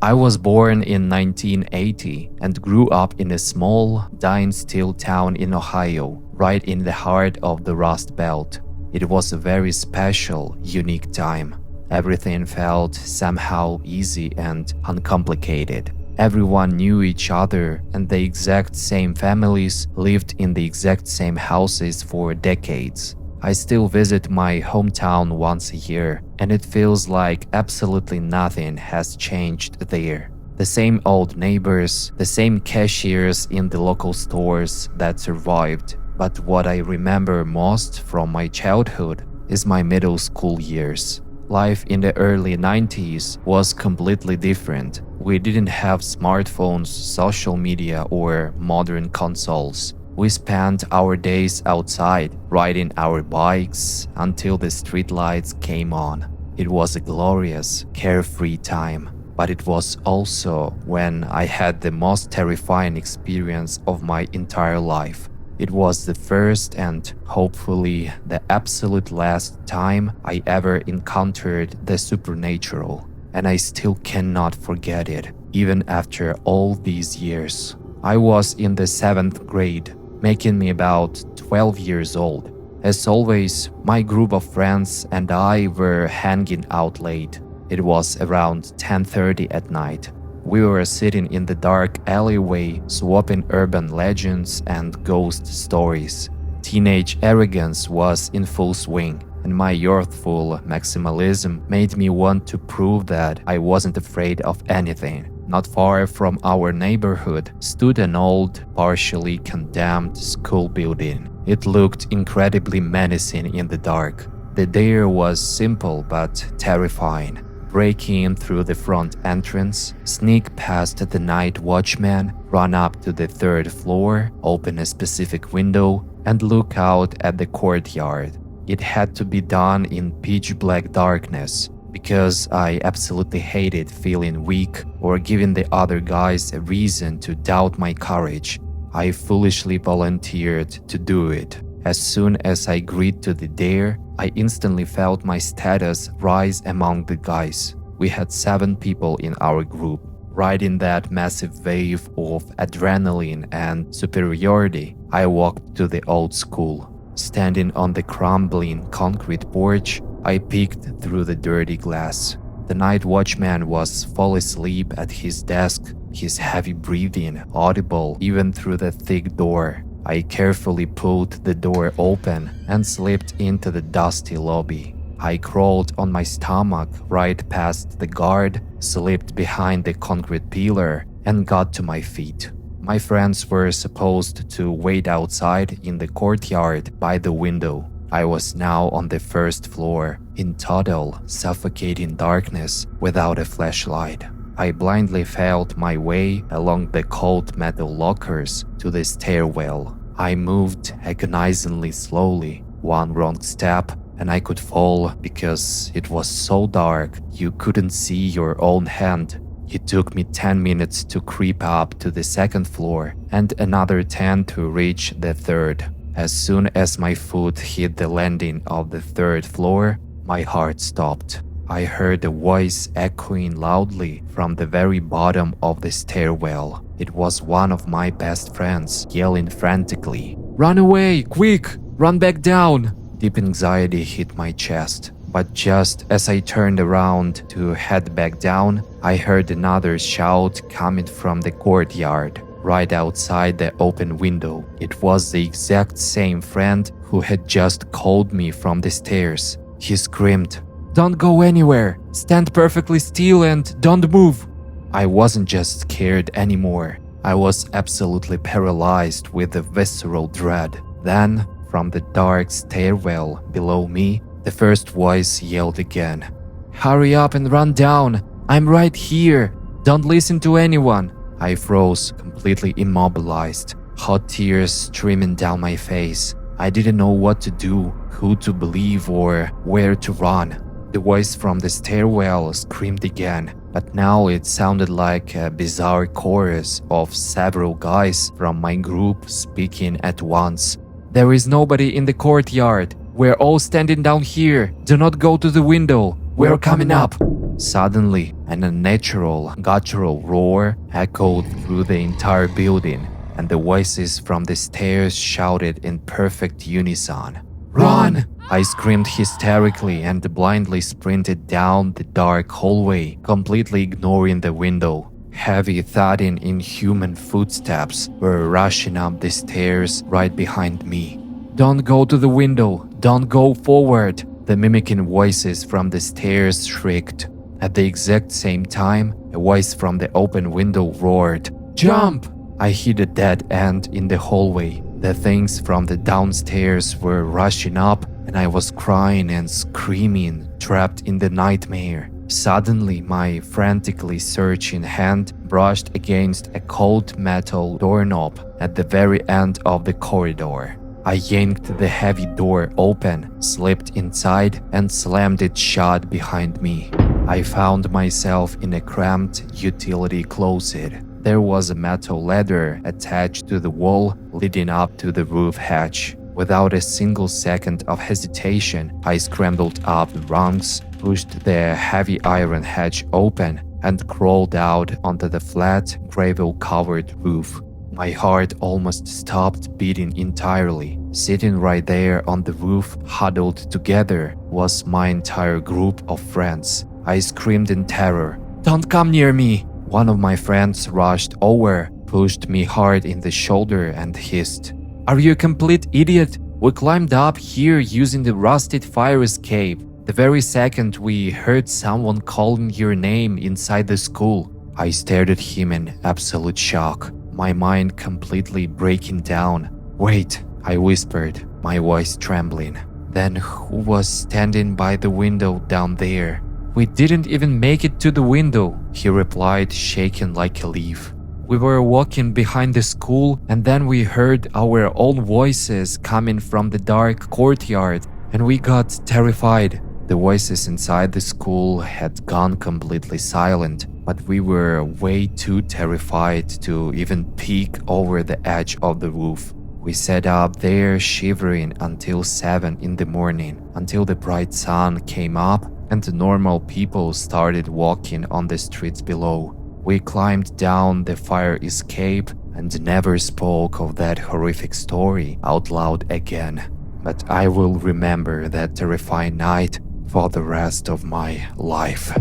I was born in 1980 and grew up in a small, dying steel town in Ohio, right in the heart of the Rust Belt. It was a very special, unique time. Everything felt somehow easy and uncomplicated. Everyone knew each other, and the exact same families lived in the exact same houses for decades. I still visit my hometown once a year, and it feels like absolutely nothing has changed there. The same old neighbors, the same cashiers in the local stores that survived. But what I remember most from my childhood is my middle school years. Life in the early 90s was completely different. We didn't have smartphones, social media, or modern consoles. We spent our days outside, riding our bikes until the streetlights came on. It was a glorious, carefree time, but it was also when I had the most terrifying experience of my entire life. It was the first and hopefully the absolute last time I ever encountered the supernatural, and I still cannot forget it, even after all these years. I was in the 7th grade, making me about 12 years old. As always, my group of friends and I were hanging out late. It was around 10:30 at night. We were sitting in the dark alleyway, swapping urban legends and ghost stories. Teenage arrogance was in full swing, and my youthful maximalism made me want to prove that I wasn't afraid of anything. Not far from our neighborhood stood an old, partially condemned school building. It looked incredibly menacing in the dark. The dare was simple but terrifying. Break in through the front entrance, sneak past the night watchman, run up to the 3rd floor, open a specific window, and look out at the courtyard. It had to be done in pitch-black darkness, because I absolutely hated feeling weak or giving the other guys a reason to doubt my courage. I foolishly volunteered to do it. As soon as I agreed to the dare, I instantly felt my status rise among the guys. We had 7 people in our group. Riding that massive wave of adrenaline and superiority, I walked to the old school. Standing on the crumbling concrete porch, I peeked through the dirty glass. The night watchman was fall asleep at his desk, his heavy breathing audible even through the thick door. I carefully pulled the door open and slipped into the dusty lobby. I crawled on my stomach right past the guard, slipped behind the concrete pillar, and got to my feet. My friends were supposed to wait outside in the courtyard by the window. I was now on the 1st floor, in total, suffocating darkness without a flashlight. I blindly felt my way along the cold metal lockers to the stairwell. I moved agonizingly slowly. One wrong step and I could fall because it was so dark you couldn't see your own hand. It took me 10 minutes to creep up to the 2nd floor and another 10 to reach the 3rd. As soon as my foot hit the landing of the 3rd floor, my heart stopped. I heard a voice echoing loudly from the very bottom of the stairwell. It was one of my best friends yelling frantically, "Run away, quick! Run back down!" Deep anxiety hit my chest. But just as I turned around to head back down, I heard another shout coming from the courtyard, right outside the open window. It was the exact same friend who had just called me from the stairs. He screamed, "Don't go anywhere! Stand perfectly still and don't move!" I wasn't just scared anymore. I was absolutely paralyzed with a visceral dread. Then, from the dark stairwell below me, the first voice yelled again, "Hurry up and run down! I'm right here! Don't listen to anyone!" I froze, completely immobilized, hot tears streaming down my face. I didn't know what to do, who to believe, or where to run. The voice from the stairwell screamed again, but now it sounded like a bizarre chorus of several guys from my group speaking at once. "There is nobody in the courtyard. We're all standing down here. Do not go to the window. We're coming up." Suddenly, an unnatural, guttural roar echoed through the entire building, and the voices from the stairs shouted in perfect unison. "Run!" I screamed hysterically and blindly sprinted down the dark hallway, completely ignoring the window. Heavy thudding inhuman footsteps were rushing up the stairs right behind me. "Don't go to the window! Don't go forward!" The mimicking voices from the stairs shrieked. At the exact same time, a voice from the open window roared, "Jump!" I hit a dead end in the hallway. The things from the downstairs were rushing up, and I was crying and screaming, trapped in the nightmare. Suddenly, my frantically searching hand brushed against a cold metal doorknob at the very end of the corridor. I yanked the heavy door open, slipped inside, and slammed it shut behind me. I found myself in a cramped utility closet. There was a metal ladder attached to the wall leading up to the roof hatch. Without a single second of hesitation, I scrambled up the rungs, pushed the heavy iron hatch open, and crawled out onto the flat, gravel-covered roof. My heart almost stopped beating entirely. Sitting right there on the roof, huddled together, was my entire group of friends. I screamed in terror, "Don't come near me!" One of my friends rushed over, pushed me hard in the shoulder, and hissed, "Are you a complete idiot? We climbed up here using the rusted fire escape. The very second we heard someone calling your name inside the school." I stared at him in absolute shock, my mind completely breaking down. "Wait," I whispered, my voice trembling. "Then who was standing by the window down there?" "We didn't even make it to the window," he replied, shaking like a leaf. "We were walking behind the school, and then we heard our own voices coming from the dark courtyard, and we got terrified." The voices inside the school had gone completely silent, but we were way too terrified to even peek over the edge of the roof. We sat up there shivering until 7 in the morning, until the bright sun came up and the normal people started walking on the streets below. We climbed down the fire escape and never spoke of that horrific story out loud again. But I will remember that terrifying night for the rest of my life.